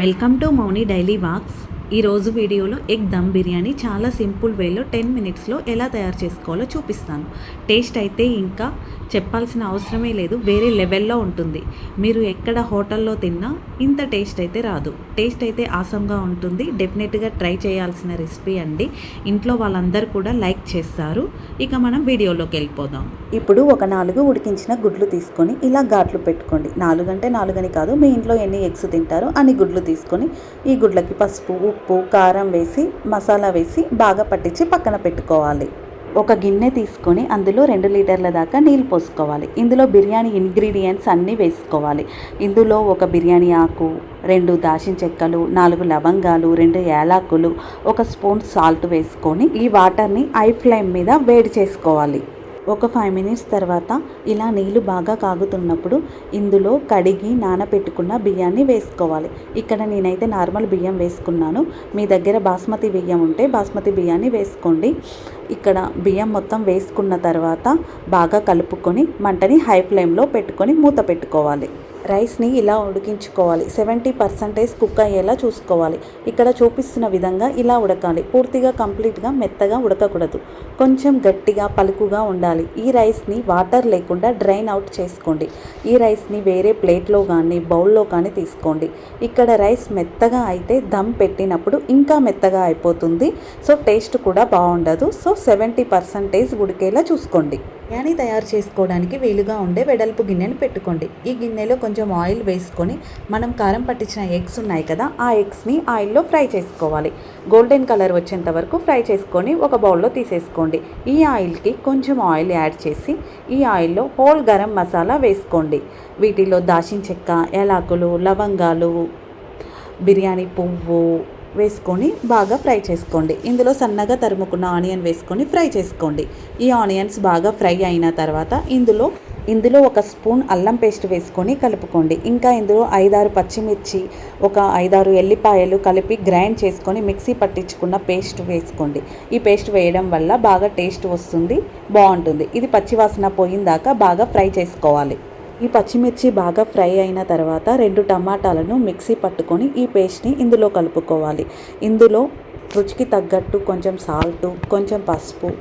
Welcome to Mouni daily walks. ఈరోజు వీడియోలో egg dum biryani చాలా సింపుల్ వేలో 10 మినిట్స్లో ఎలా తయారు చేసుకోవాలో చూపిస్తాను. టేస్ట్ అయితే ఇంకా చెప్పాల్సిన అవసరమే లేదు, వేరే లెవెల్లో ఉంటుంది. మీరు ఎక్కడ హోటల్లో తిన్నా ఇంత టేస్ట్ అయితే రాదు. టేస్ట్ అయితే ఆసంగా ఉంటుంది. డెఫినెట్గా ట్రై చేయాల్సిన రెసిపీ అండి. ఇంట్లో వాళ్ళందరూ కూడా లైక్ చేస్తారు. ఇక మనం వీడియోలోకి వెళ్ళిపోదాం. ఇప్పుడు ఒక 4 ఉడికించిన గుడ్లు తీసుకొని ఇలా ఘాట్లు పెట్టుకోండి. 4 అంటే 4 అని కాదు, మీ ఇంట్లో ఎన్ని ఎగ్స్ తింటారో అన్ని గుడ్లు తీసుకొని ఈ గుడ్లకి పసుపు, ఉప్పు, కారం వేసి మసాలా వేసి బాగా పట్టించి పక్కన పెట్టుకోవాలి. ఒక గిన్నె తీసుకొని అందులో 2 లీటర్ల దాకా నీళ్ళు పోసుకోవాలి. ఇందులో బిర్యానీ ఇంగ్రీడియంట్స్ అన్నీ వేసుకోవాలి. ఇందులో ఒక బిర్యానీ ఆకు, 2 దాల్చిన చెక్కలు, 4 లవంగాలు, 2 యాలకులు, 1 స్పూన్ సాల్ట్ వేసుకొని ఈ వాటర్ని హై ఫ్లేమ్ మీద వేడి చేసుకోవాలి. ఒక 5 మినిట్స్ తర్వాత ఇలా నీళ్ళు బాగా కాగుతున్నప్పుడు ఇందులో కడిగి నానబెట్టుకున్న బియ్యాన్ని వేసుకోవాలి. ఇక్కడ నేనైతే నార్మల్ బియ్యం వేసుకున్నాను. మీ దగ్గర బాస్మతి బియ్యం ఉంటే బాస్మతి బియ్యాన్ని వేసుకోండి. ఇక్కడ బియ్యం మొత్తం వేసుకున్న తర్వాత బాగా కలుపుకొని మంటని హై ఫ్లేమ్లో పెట్టుకొని మూత పెట్టుకోవాలి. రైస్ని ఇలా ఉడికించుకోవాలి. 70% కుక్ అయ్యేలా చూసుకోవాలి. ఇక్కడ చూపిస్తున్న విధంగా ఇలా ఉడకాలి. పూర్తిగా కంప్లీట్గా మెత్తగా ఉడకకూడదు. కొంచెం గట్టిగా పలుకుగా ఉండాలి. ఈ రైస్ని వాటర్ లేకుండా డ్రైన్ అవుట్ చేసుకోండి. ఈ రైస్ని వేరే ప్లేట్లో కానీ బౌల్లో కానీ తీసుకోండి. ఇక్కడ రైస్ మెత్తగా అయితే దమ్ పెట్టినప్పుడు ఇంకా మెత్తగా అయిపోతుంది. సో టేస్ట్ కూడా బాగుండదు. సో 70% ఉడికేలా చూసుకోండి. బిర్యానీ తయారు చేసుకోవడానికి వీలుగా ఉండే వెడల్పు గిన్నెను పెట్టుకోండి. ఈ గిన్నెలో కొంచెం ఆయిల్ వేసుకొని మనం కారం పట్టించిన ఎగ్స్ ఉన్నాయి కదా, ఆ ఎగ్స్ని ఆయిల్లో ఫ్రై చేసుకోవాలి. గోల్డెన్ కలర్ వచ్చేంత వరకు ఫ్రై చేసుకొని ఒక బౌల్లో తీసేసుకోండి. ఈ ఆయిల్కి కొంచెం ఆయిల్ యాడ్ చేసి ఈ ఆయిల్లో హోల్ గరం మసాలా వేసుకోండి. వీటిలో దాల్చిన చెక్క, యాలకులు, లవంగాలు, బిర్యానీ పువ్వు వేసుకొని బాగా ఫ్రై చేసుకోండి. ఇందులో సన్నగా తరుముకున్న ఆనియన్ వేసుకొని ఫ్రై చేసుకోండి. ఈ ఆనియన్స్ బాగా ఫ్రై అయిన తర్వాత ఇందులో 1 స్పూన్ అల్లం పేస్ట్ వేసుకొని కలుపుకోండి. ఇంకా ఇందులో 5-6 పచ్చిమిర్చి, ఒక 5-6 ఎల్లిపాయలు కలిపి గ్రైండ్ చేసుకొని మిక్సీ పట్టించుకున్న పేస్ట్ వేసుకోండి. ఈ పేస్ట్ వేయడం వల్ల బాగా టేస్ట్ వస్తుంది, బాగుంటుంది. ఇది పచ్చివాసన పోయిందాకా బాగా ఫ్రై చేసుకోవాలి. ఈ పచ్చిమిర్చి బాగా ఫ్రై అయిన తర్వాత 2 టమాటాలను మిక్సీ పట్టుకొని ఈ పేస్ట్ని ఇందులో కలుపుకోవాలి. ఇందులో రుచికి తగ్గట్టు కొంచెం సాల్టు, కొంచెం పసుపు,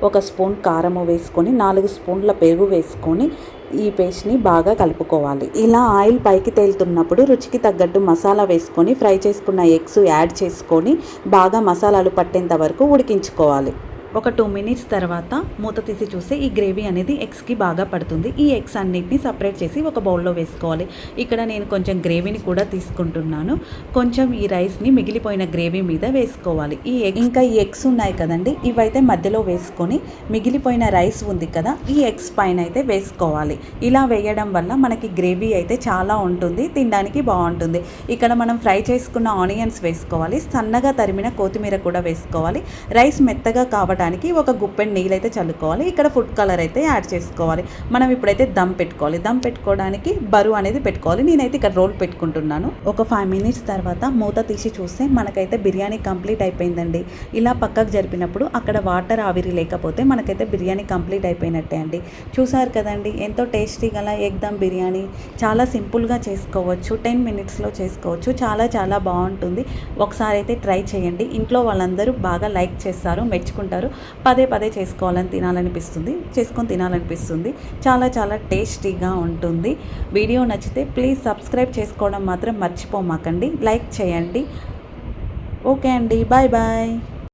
1 స్పూన్ కారము వేసుకొని 4 స్పూన్ల పెరుగు వేసుకొని ఈ పేస్ట్ని బాగా కలుపుకోవాలి. ఇలా ఆయిల్ పైకి తేలుతున్నప్పుడు రుచికి తగ్గట్టు మసాలా వేసుకొని ఫ్రై చేసుకున్న ఎగ్స్ యాడ్ చేసుకొని బాగా మసాలాలు పట్టేంత వరకు ఉడికించుకోవాలి. ఒక 2 మినిట్స్ తర్వాత మూత తీసి చూస్తే ఈ గ్రేవీ అనేది ఎగ్స్కి బాగా పడుతుంది. ఈ ఎగ్స్ అన్నిటిని సపరేట్ చేసి ఒక బౌల్లో వేసుకోవాలి. ఇక్కడ నేను కొంచెం గ్రేవీని కూడా తీసుకుంటున్నాను. కొంచెం ఈ రైస్ని మిగిలిపోయిన గ్రేవీ మీద వేసుకోవాలి. ఈ ఎగ్స్ ఉన్నాయి కదండి, ఇవైతే మధ్యలో వేసుకొని మిగిలిపోయిన రైస్ ఉంది కదా, ఈ ఎగ్స్ పైన అయితే వేసుకోవాలి. ఇలా వేయడం వల్ల మనకి గ్రేవీ అయితే చాలా ఉంటుంది, తినడానికి బాగుంటుంది. ఇక్కడ మనం ఫ్రై చేసుకున్న ఆనియన్స్ వేసుకోవాలి. సన్నగా తరిమిన కొత్తిమీర కూడా వేసుకోవాలి. రైస్ మెత్తగా కావడానికి ఒక గుప్పెడు నీళ్ళు అయితే చల్లుకోవాలి. ఇక్కడ ఫుడ్ కలర్ అయితే యాడ్ చేసుకోవాలి. మనం ఇప్పుడైతే దమ్ పెట్టుకోవాలి. దమ్ పెట్టుకోవడానికి బరువు అనేది పెట్టుకోవాలి. నేనైతే ఇక్కడ రోల్ పెట్టుకుంటున్నాను. ఒక 5 మినిట్స్ తర్వాత మూత తీసి చూస్తే మనకైతే బిర్యానీ కంప్లీట్ అయిపోయిందండి. ఇలా పక్కకు జరిపినప్పుడు అక్కడ వాటర్ ఆవిరి లేకపోతే మనకైతే బిర్యానీ కంప్లీట్ అయిపోయినట్టే అండి. చూసారు కదండి, ఎంతో టేస్టీ గల ఎగ్ దమ్ బిర్యానీ చాలా సింపుల్గా చేసుకోవచ్చు. 10 మినిట్స్లో చేసుకోవచ్చు. చాలా చాలా బాగుంటుంది. ఒకసారి అయితే ట్రై చేయండి. ఇంట్లో వాళ్ళందరూ బాగా లైక్ చేస్తారు, మెచ్చుకుంటారు. పదే పదే చేసుకొని తినాలనిపిస్తుంది. చాలా చాలా టేస్టీగా ఉంటుంది. వీడియో నచ్చితే ప్లీజ్ సబ్స్క్రైబ్ చేసుకోవడం మాత్రం మర్చిపోమాకండి. లైక్ చేయండి. ఓకే అండి, బాయ్ బాయ్.